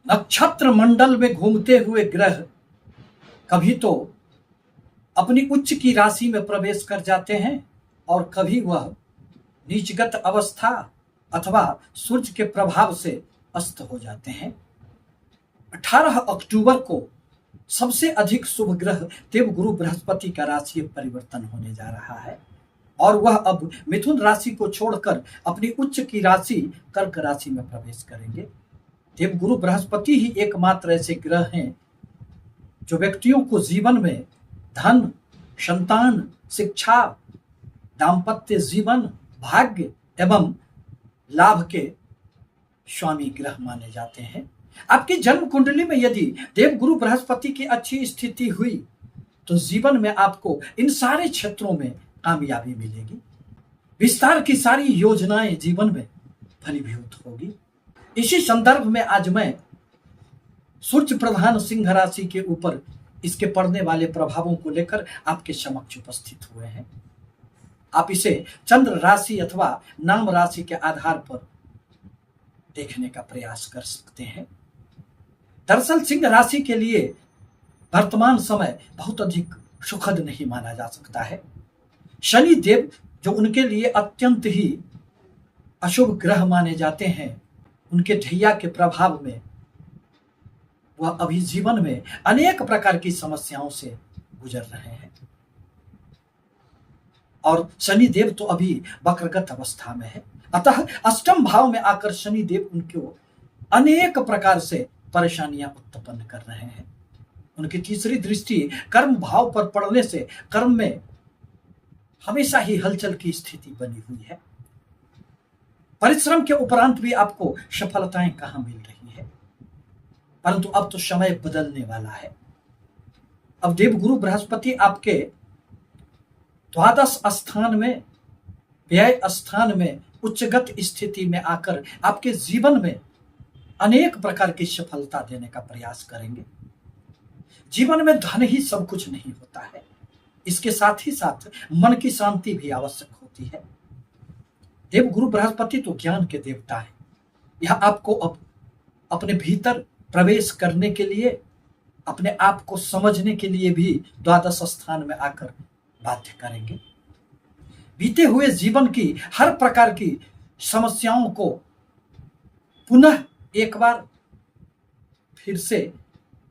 नक्षत्र मंडल में घूमते हुए ग्रह कभी तो अपनी उच्च की राशि में प्रवेश कर जाते हैं और कभी वह नीचगत अवस्था अथवा सूर्य के प्रभाव से अस्त हो जाते हैं। 18 अक्टूबर को सबसे अधिक शुभ ग्रह देवगुरु बृहस्पति का राशि परिवर्तन होने जा रहा है और वह अब मिथुन राशि को छोड़कर अपनी उच्च की राशि कर्क राशि में प्रवेश करेंगे। देवगुरु बृहस्पति ही एकमात्र ऐसे ग्रह हैं जो व्यक्तियों को जीवन में धन, संतान, शिक्षा, दाम्पत्य जीवन, भाग्य एवं लाभ के स्वामी ग्रह माने जाते हैं। आपकी जन्म कुंडली में यदि देवगुरु बृहस्पति की अच्छी स्थिति हुई तो जीवन में आपको इन सारे क्षेत्रों में कामयाबी मिलेगी। विस्तार की सारी योजनाएं जीवन में फलीभूत होगी। इसी संदर्भ में आज मैं सूर्य प्रधान सिंह राशि के ऊपर इसके पड़ने वाले प्रभावों को लेकर आपके समक्ष उपस्थित हुए हैं। आप इसे चंद्र राशि अथवा नाम राशि के आधार पर देखने का प्रयास कर सकते हैं। दरअसल सिंह राशि के लिए वर्तमान समय बहुत अधिक सुखद नहीं माना जा सकता है। शनि देव जो उनके लिए अत्यंत ही अशुभ ग्रह माने जाते हैं, उनके ढैया के प्रभाव में वह अभी जीवन में अनेक प्रकार की समस्याओं से गुजर रहे हैं और शनि देव तो अभी वक्रगत अवस्था में है। अतः अष्टम भाव में आकर शनि देव उनको अनेक प्रकार से परेशानियां उत्पन्न कर रहे हैं। उनकी तीसरी दृष्टि कर्म भाव पर पड़ने से कर्म में हमेशा ही हलचल की स्थिति बनी हुई है। परिश्रम के उपरांत भी आपको सफलताएं कहां मिल रही है, परंतु अब तो समय बदलने वाला है। अब देवगुरु बृहस्पति आपके द्वादश स्थान में, व्यय स्थान में उच्चगत स्थिति में आकर आपके जीवन में अनेक प्रकार की सफलता देने का प्रयास करेंगे। जीवन में धन ही सब कुछ नहीं होता है, इसके साथ ही साथ मन की शांति भी आवश्यक होती है। देवगुरु बृहस्पति तो ज्ञान के देवता है। यह आपको अब अपने भीतर प्रवेश करने के लिए, अपने आप को समझने के लिए भी द्वादश स्थान में आकर बाध्य करेंगे। बीते हुए जीवन की हर प्रकार की समस्याओं को पुनः एक बार फिर से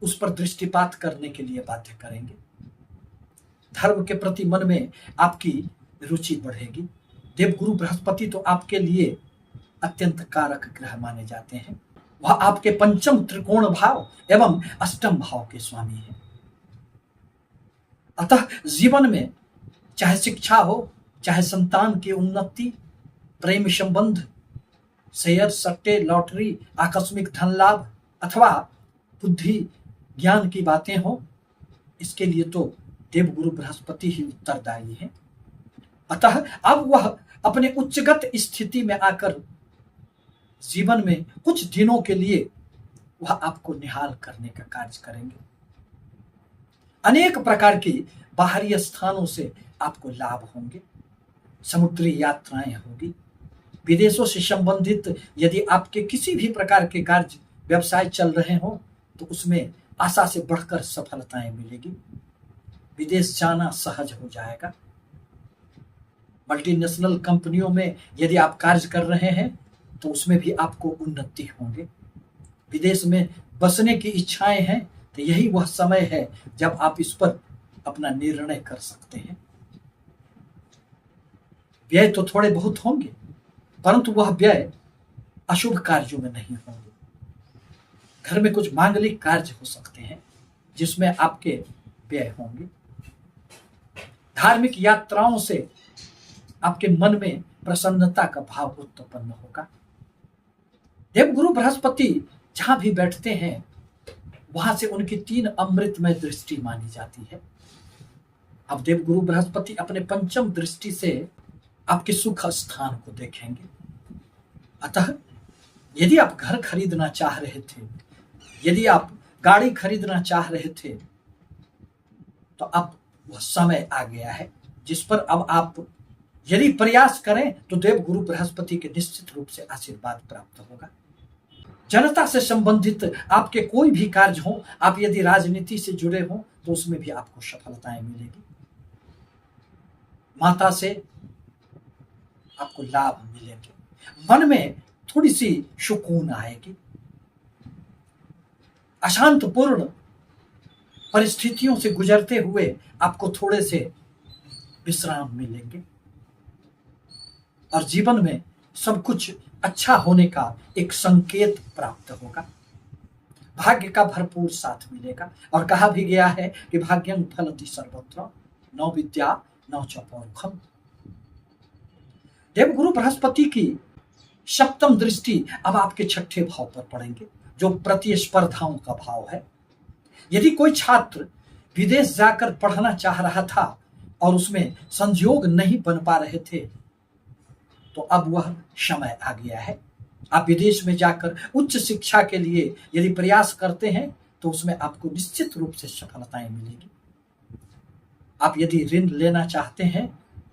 उस पर दृष्टिपात करने के लिए बाध्य करेंगे। धर्म के प्रति मन में आपकी रुचि बढ़ेगी। देवगुरु बृहस्पति तो आपके लिए अत्यंत कारक ग्रह माने जाते हैं। वह आपके पंचम त्रिकोण भाव एवं अष्टम भाव के स्वामी हैं। अतः जीवन में चाहे शिक्षा हो, चाहे संतान की उन्नति, प्रेम संबंध, शेयर, सट्टे, लॉटरी, आकस्मिक धन लाभ अथवा बुद्धि ज्ञान की बातें हो, इसके लिए तो देवगुरु बृहस्पति ही उत्तरदायी हैं। अतः अब वह अपने उच्चगत स्थिति में आकर जीवन में कुछ दिनों के लिए वह आपको निहाल करने का कार्य करेंगे। अनेक प्रकार की बाहरी स्थानों से आपको लाभ होंगे। समुद्री यात्राएं होगी। विदेशों से संबंधित यदि आपके किसी भी प्रकार के कार्य व्यवसाय चल रहे हो तो उसमें आशा से बढ़कर सफलताएं मिलेगी। विदेश जाना सहज हो जाएगा। मल्टीनेशनल कंपनियों में यदि आप कार्य कर रहे हैं तो उसमें भी आपको उन्नति होंगे। विदेश में बसने की इच्छाएं हैं तो यही वह समय है जब आप इस पर अपना निर्णय कर सकते हैं। व्यय तो थोड़े बहुत होंगे, परंतु वह व्यय अशुभ कार्यों में नहीं होंगे। घर में कुछ मांगलिक कार्य हो सकते हैं जिसमें आपके व्यय होंगे। धार्मिक यात्राओं से आपके मन में प्रसन्नता का भाव उत्पन्न होगा। देवगुरु बृहस्पति जहां भी बैठते हैं वहां से उनकी 3 अमृतमय दृष्टि मानी जाती है। अब देवगुरु बृहस्पति अपने पंचम दृष्टि से आपके सुख स्थान को देखेंगे। अतः यदि आप घर खरीदना चाह रहे थे, यदि आप गाड़ी खरीदना चाह रहे थे, तो अब वह समय आ गया है जिस पर अब आप यदि प्रयास करें तो देवगुरु बृहस्पति के निश्चित रूप से आशीर्वाद प्राप्त होगा। जनता से संबंधित आपके कोई भी कार्य हो, आप यदि राजनीति से जुड़े हो तो उसमें भी आपको सफलताएं मिलेगी। माता से आपको लाभ मिलेंगे, मन में थोड़ी सी सुकून आएगी, अशांतपूर्ण परिस्थितियों से गुजरते हुए आपको थोड़े से विश्राम मिलेंगे और जीवन में सब कुछ अच्छा होने का एक संकेत प्राप्त होगा। भाग्य का भरपूर साथ मिलेगा और कहा भी गया है कि भाग्यं फलति सर्वत्र न विद्या न च पौरुषम। देवगुरु बृहस्पति की सप्तम दृष्टि अब आपके छठे भाव पर पड़ेंगे, जो प्रतिस्पर्धाओं का भाव है। यदि कोई छात्र विदेश जाकर पढ़ना चाह रहा था और उसमें संयोग नहीं बन पा रहे थे, तो अब वह समय आ गया है। आप विदेश में जाकर उच्च शिक्षा के लिए यदि प्रयास करते हैं तो उसमें आपको निश्चित रूप से सफलताएं मिलेगी। आप यदि ऋण लेना चाहते हैं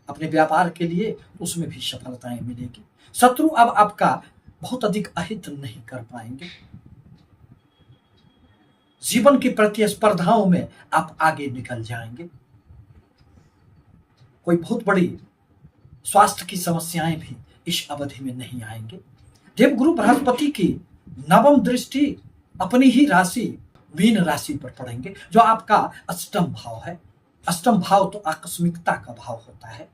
अपने व्यापार के लिए, उसमें भी सफलताएं मिलेगी। शत्रु अब आपका बहुत अधिक अहित नहीं कर पाएंगे। जीवन की प्रतिस्पर्धाओं में आप आगे निकल जाएंगे। कोई बहुत बड़ी स्वास्थ्य की समस्याएं भी इस अवधि में नहीं आएंगे। देवगुरु बृहस्पति की नवम दृष्टि अपनी ही राशि मीन राशि पर पड़ेंगे, जो आपका अष्टम भाव है। अष्टम भाव तो आकस्मिकता का भाव होता है,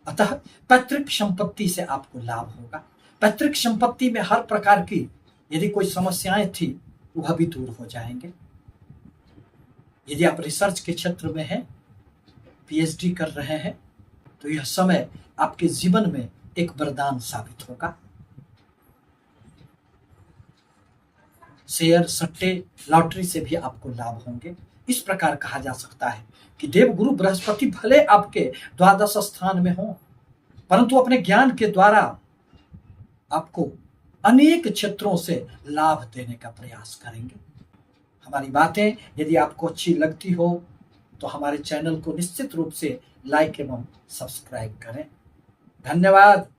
अतः पैतृक संपत्ति से आपको लाभ होगा। पैतृक संपत्ति में हर प्रकार की यदि कोई समस्याएं थी वह भी दूर हो जाएंगे। यदि आप रिसर्च के क्षेत्र में हैं, पीएचडी कर रहे हैं, तो यह समय आपके जीवन में एक वरदान साबित होगा। शेयर, सट्टे, लॉटरी से भी आपको लाभ होंगे। इस प्रकार कहा जा सकता है कि देवगुरु बृहस्पति भले आपके द्वादश स्थान में हो, परंतु अपने ज्ञान के द्वारा आपको अनेक क्षेत्रों से लाभ देने का प्रयास करेंगे। हमारी बातें यदि आपको अच्छी लगती हो तो हमारे चैनल को निश्चित रूप से लाइक एवं सब्सक्राइब करें। धन्यवाद।